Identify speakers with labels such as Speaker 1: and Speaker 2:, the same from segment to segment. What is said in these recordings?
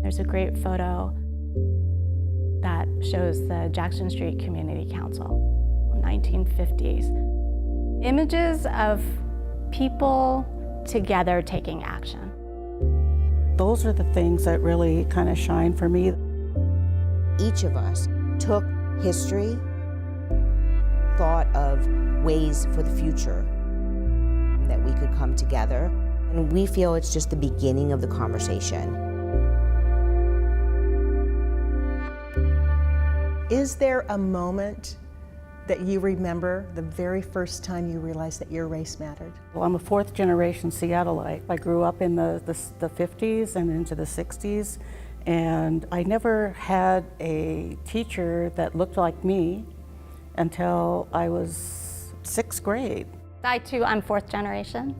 Speaker 1: There's a great photo that shows the Jackson Street Community Council, 1950s. Images of people together taking action.
Speaker 2: Those are the things that really kind of shine for me.
Speaker 3: Each of us took history, thought of ways for the future that we could come together, and we feel it's just the beginning of the conversation.
Speaker 4: Is there a moment that you remember the very first time you realized that your race mattered?
Speaker 2: Well, I'm a fourth generation Seattleite. I grew up in the 50s and into the 60s, and I never had a teacher that looked like me until I was 6th grade.
Speaker 1: I too, I'm fourth generation,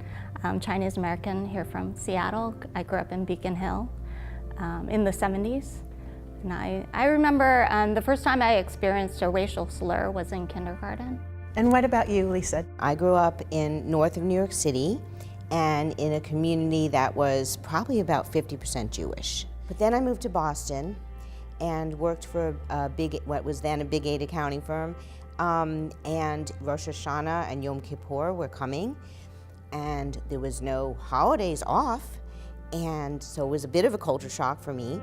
Speaker 1: Chinese American here from Seattle. I grew up in Beacon Hill in the 70s. And I remember the first time I experienced a racial slur was in kindergarten.
Speaker 4: And what about you, Lisa?
Speaker 3: I grew up in north of New York City and in a community that was probably about 50% Jewish. But then I moved to Boston and worked for what was then a Big 8 accounting firm. And Rosh Hashanah and Yom Kippur were coming, and there was no holidays off, and so it was a bit of a culture shock for me.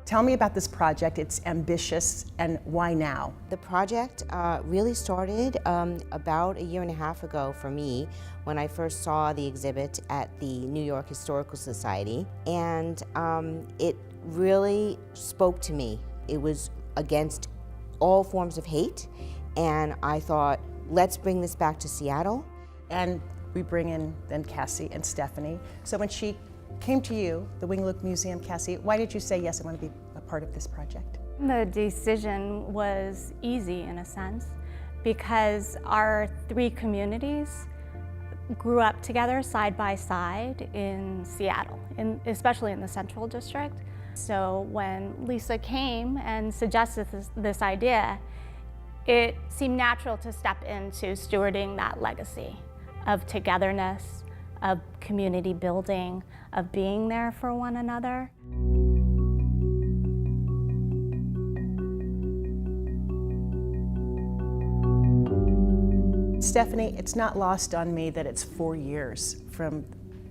Speaker 4: Tell me about this project. It's ambitious, and why now?
Speaker 3: The project really started about 1.5 years ago for me when I first saw the exhibit at the New York Historical Society, and it really spoke to me. It was against all forms of hate, and I thought, let's bring this back to Seattle.
Speaker 4: And we bring in then Cassie and Stephanie. So when she came to you, the Wing Luke Museum, Cassie, why did you say, yes, I want to be a part of this project?
Speaker 1: The decision was easy in a sense because our three communities grew up together side by side in Seattle, especially in the Central District. So when Lisa came and suggested this idea, it seemed natural to step into stewarding that legacy of togetherness, of community building, of being there for one another.
Speaker 4: Stephanie, it's not lost on me that it's 4 years from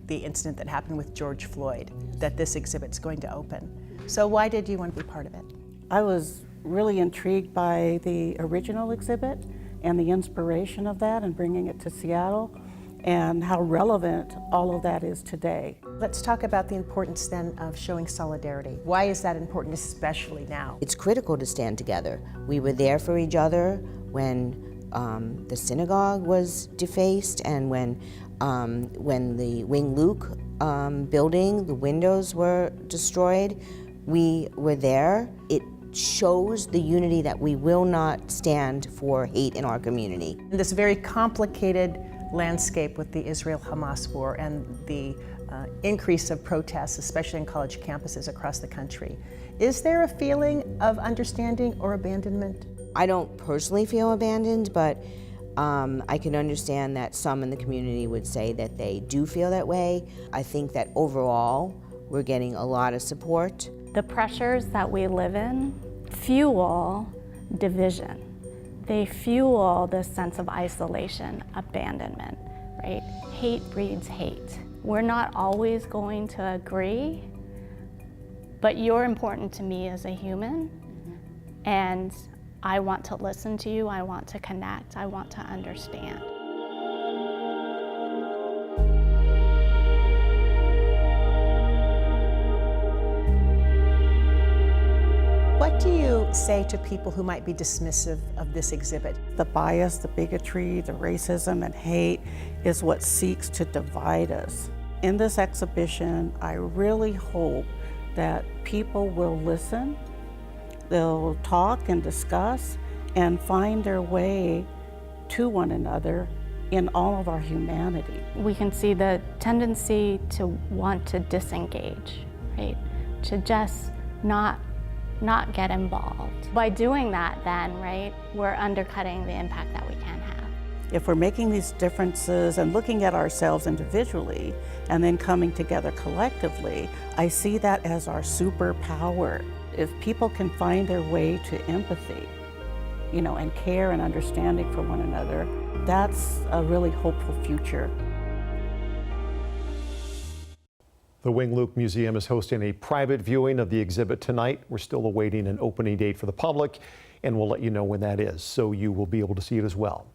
Speaker 4: the incident that happened with George Floyd that this exhibit's going to open. So why did you want to be part of it?
Speaker 2: I was really intrigued by the original exhibit and the inspiration of that and bringing it to Seattle and how relevant all of that is today.
Speaker 4: Let's talk about the importance then of showing solidarity. Why is that important, especially now?
Speaker 3: It's critical to stand together. We were there for each other when the synagogue was defaced and when the Wing Luke building, the windows were destroyed. We were there. It shows the unity that we will not stand for hate in our community.
Speaker 4: In this very complicated landscape with the Israel-Hamas war and the increase of protests, especially in college campuses across the country, is there a feeling of understanding or abandonment?
Speaker 3: I don't personally feel abandoned, but I can understand that some in the community would say that they do feel that way. I think that overall, we're getting a lot of support.
Speaker 1: The pressures that we live in fuel division. They fuel this sense of isolation, abandonment, right? Hate breeds hate. We're not always going to agree, but you're important to me as a human, and I want to listen to you, I want to connect, I want to understand.
Speaker 4: What do you say to people who might be dismissive of this exhibit?
Speaker 2: The bias, the bigotry, the racism and hate is what seeks to divide us. In this exhibition, I really hope that people will listen, they'll talk and discuss and find their way to one another in all of our humanity.
Speaker 1: We can see the tendency to want to disengage, right? To just not get involved. By doing that then, right, we're undercutting the impact that we can have.
Speaker 2: If we're making these differences and looking at ourselves individually and then coming together collectively, I see that as our superpower. If people can find their way to empathy, and care and understanding for one another, that's a really hopeful future.
Speaker 5: The Wing Luke Museum is hosting a private viewing of the exhibit tonight. We're still awaiting an opening date for the public, and we'll let you know when that is, so you will be able to see it as well.